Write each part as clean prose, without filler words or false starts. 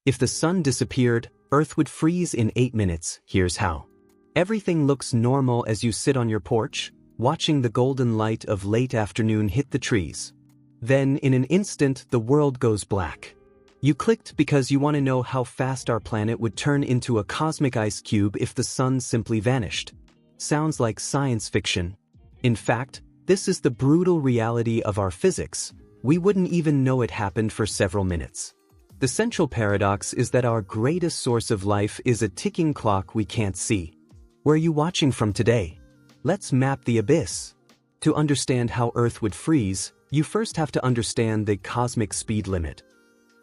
If the sun disappeared, Earth would freeze in 8 minutes. Here's how. Everything looks normal as you sit on your porch, watching the golden light of late afternoon hit the trees. Then, in an instant, the world goes black. You clicked because you want to know how fast our planet would turn into a cosmic ice cube if the sun simply vanished. Sounds like science fiction. In fact, this is the brutal reality of our physics. We wouldn't even know it happened for several minutes. The central paradox is that our greatest source of life is a ticking clock we can't see. Where are you watching from today? Let's map the abyss. To understand how Earth would freeze, you first have to understand the cosmic speed limit.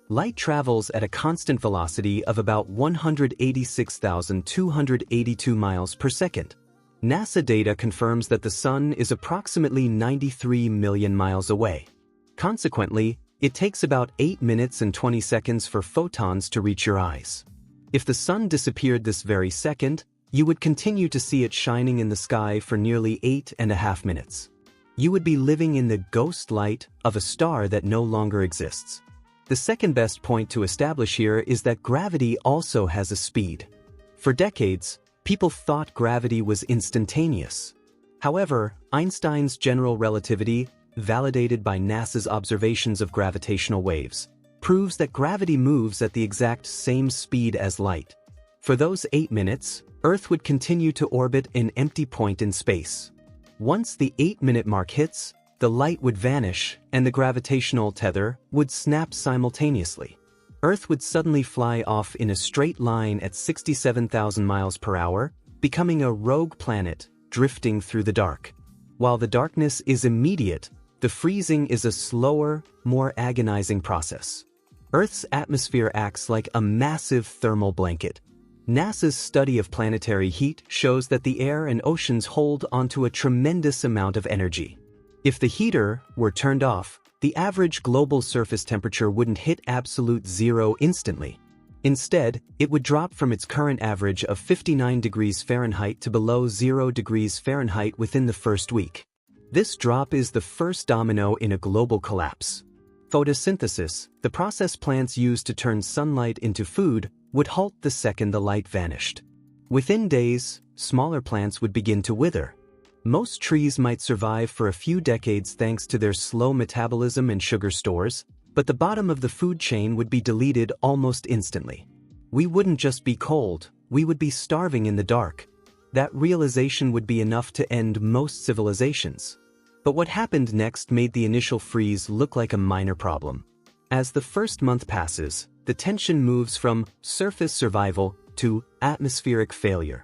Light travels at a constant velocity of about 186,282 miles per second. NASA data confirms that the sun is approximately 93 million miles away. Consequently, it takes about 8 minutes and 20 seconds for photons to reach your eyes. If the sun disappeared this very second, you would continue to see it shining in the sky for nearly 8.5 minutes. You would be living in the ghost light of a star that no longer exists. The second best point to establish here is that gravity also has a speed. For decades, people thought gravity was instantaneous. However, Einstein's general relativity, validated by NASA's observations of gravitational waves, proves that gravity moves at the exact same speed as light. For those 8 minutes, Earth would continue to orbit an empty point in space. Once the 8-minute mark hits, the light would vanish and the gravitational tether would snap simultaneously. Earth would suddenly fly off in a straight line at 67,000 miles per hour, becoming a rogue planet drifting through the dark. While the darkness is immediate, the freezing is a slower, more agonizing process. Earth's atmosphere acts like a massive thermal blanket. NASA's study of planetary heat shows that the air and oceans hold onto a tremendous amount of energy. If the heater were turned off, the average global surface temperature wouldn't hit absolute zero instantly. Instead, it would drop from its current average of 59 degrees Fahrenheit to below 0 degrees Fahrenheit within the first week. This drop is the first domino in a global collapse. Photosynthesis, the process plants use to turn sunlight into food, would halt the second the light vanished. Within days, smaller plants would begin to wither. Most trees might survive for a few decades thanks to their slow metabolism and sugar stores, but the bottom of the food chain would be deleted almost instantly. We wouldn't just be cold, we would be starving in the dark. That realization would be enough to end most civilizations. But what happened next made the initial freeze look like a minor problem. As the first month passes, the tension moves from surface survival to atmospheric failure.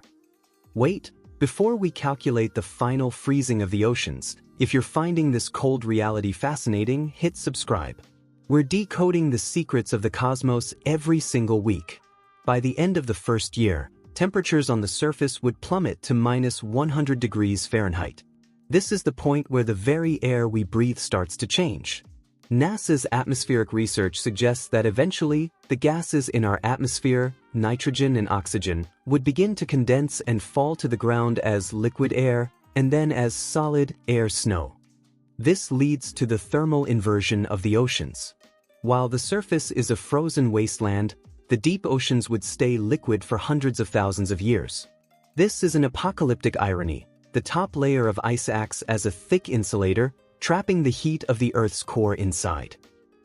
Wait. Before we calculate the final freezing of the oceans, if you're finding this cold reality fascinating, hit subscribe. We're decoding the secrets of the cosmos every single week. By the end of the first year, temperatures on the surface would plummet to minus 100 degrees Fahrenheit. This is the point where the very air we breathe starts to change. NASA's atmospheric research suggests that eventually, the gases in our atmosphere, nitrogen and oxygen, would begin to condense and fall to the ground as liquid air, and then as solid air snow. This leads to the thermal inversion of the oceans. While the surface is a frozen wasteland, the deep oceans would stay liquid for hundreds of thousands of years. This is an apocalyptic irony. The top layer of ice acts as a thick insulator, trapping the heat of the Earth's core inside.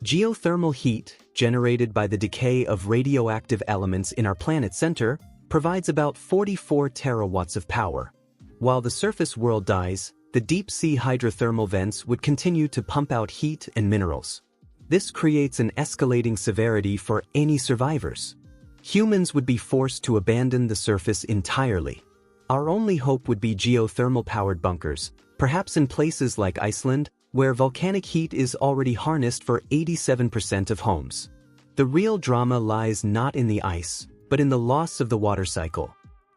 Geothermal heat, generated by the decay of radioactive elements in our planet's center, provides about 44 terawatts of power. While the surface world dies, the deep-sea hydrothermal vents would continue to pump out heat and minerals. This creates an escalating severity for any survivors. Humans would be forced to abandon the surface entirely. Our only hope would be geothermal-powered bunkers, perhaps in places like Iceland, where volcanic heat is already harnessed for 87% of homes. The real drama lies not in the ice, but in the loss of the water cycle.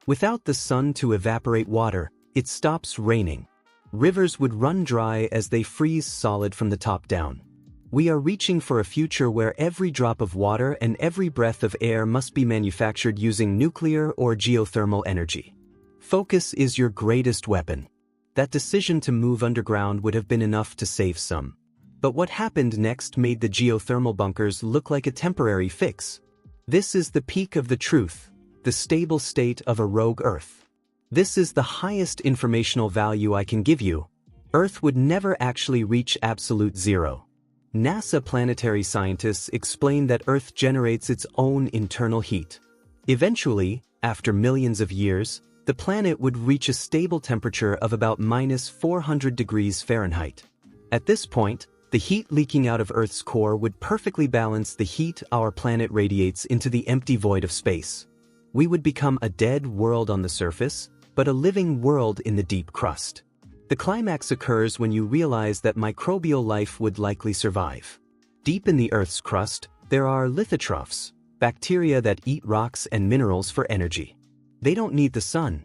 Without the sun to evaporate water, it stops raining. Rivers would run dry as they freeze solid from the top down. We are reaching for a future where every drop of water and every breath of air must be manufactured using nuclear or geothermal energy. Focus is your greatest weapon. That decision to move underground would have been enough to save some. But what happened next made the geothermal bunkers look like a temporary fix. This is the peak of the truth, the stable state of a rogue Earth. This is the highest informational value I can give you. Earth would never actually reach absolute zero. NASA planetary scientists explain that Earth generates its own internal heat. Eventually, after millions of years, the planet would reach a stable temperature of about -400 degrees Fahrenheit. At this point, the heat leaking out of Earth's core would perfectly balance the heat our planet radiates into the empty void of space. We would become a dead world on the surface, but a living world in the deep crust. The climax occurs when you realize that microbial life would likely survive. Deep in the Earth's crust, there are lithotrophs, bacteria that eat rocks and minerals for energy. They don't need the sun.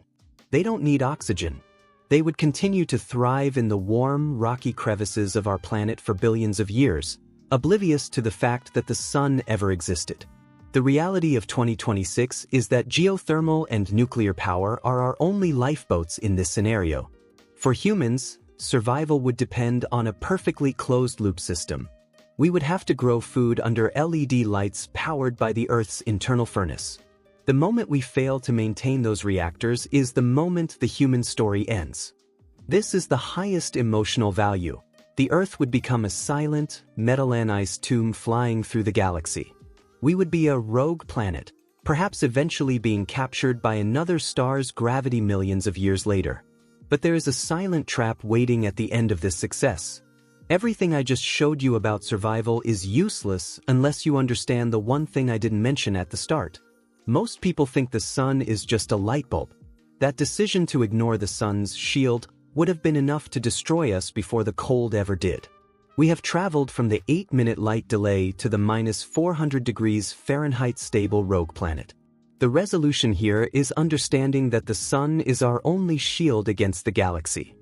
They don't need oxygen. They would continue to thrive in the warm, rocky crevices of our planet for billions of years, oblivious to the fact that the sun ever existed. The reality of 2026 is that geothermal and nuclear power are our only lifeboats in this scenario. For humans, survival would depend on a perfectly closed-loop system. We would have to grow food under LED lights powered by the Earth's internal furnace. The moment we fail to maintain those reactors is the moment the human story ends. This is the highest emotional value. The Earth would become a silent, metallanized tomb flying through the galaxy. We would be a rogue planet, perhaps eventually being captured by another star's gravity millions of years later. But there is a silent trap waiting at the end of this success. Everything I just showed you about survival is useless unless you understand the one thing I didn't mention at the start. Most people think the sun is just a light bulb. That decision to ignore the sun's shield would have been enough to destroy us before the cold ever did. We have traveled from the 8-minute light delay to the -400 degrees Fahrenheit stable rogue planet. The resolution here is understanding that the sun is our only shield against the galaxy.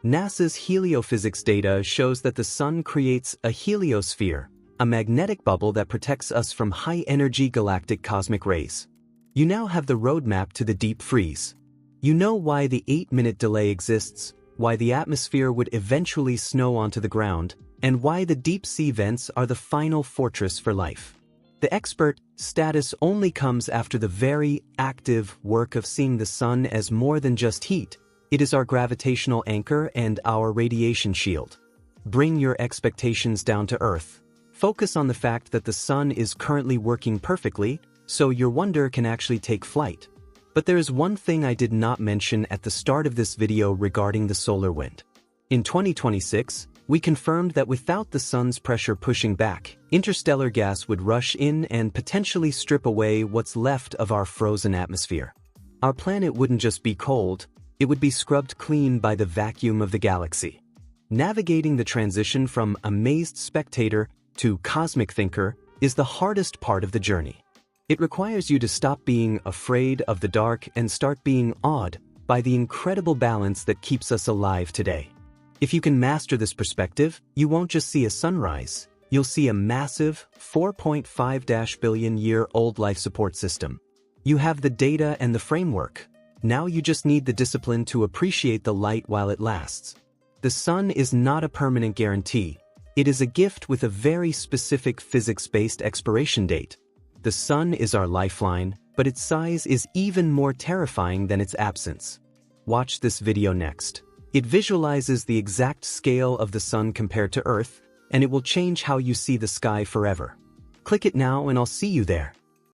NASA's heliophysics data shows that the sun creates a heliosphere, a magnetic bubble that protects us from high-energy galactic cosmic rays. You now have the roadmap to the deep freeze. You know why the 8-minute delay exists, why the atmosphere would eventually snow onto the ground, and why the deep-sea vents are the final fortress for life. The expert status only comes after the very active work of seeing the sun as more than just heat. It is our gravitational anchor and our radiation shield. Bring your expectations down to Earth. Focus on the fact that the sun is currently working perfectly, so your wonder can actually take flight. But there is one thing I did not mention at the start of this video regarding the solar wind. In 2026, we confirmed that without the sun's pressure pushing back, interstellar gas would rush in and potentially strip away what's left of our frozen atmosphere. Our planet wouldn't just be cold, it would be scrubbed clean by the vacuum of the galaxy. Navigating the transition from amazed spectator to cosmic thinker is the hardest part of the journey. It requires you to stop being afraid of the dark and start being awed by the incredible balance that keeps us alive today. If you can master this perspective, you won't just see a sunrise, you'll see a massive 4.5 billion-year-old life support system. You have the data and the framework. Now you just need the discipline to appreciate the light while it lasts. The sun is not a permanent guarantee. It is a gift with a very specific physics-based expiration date. The sun is our lifeline, but its size is even more terrifying than its absence. Watch this video next. It visualizes the exact scale of the sun compared to Earth, and it will change how you see the sky forever. Click it now and I'll see you there.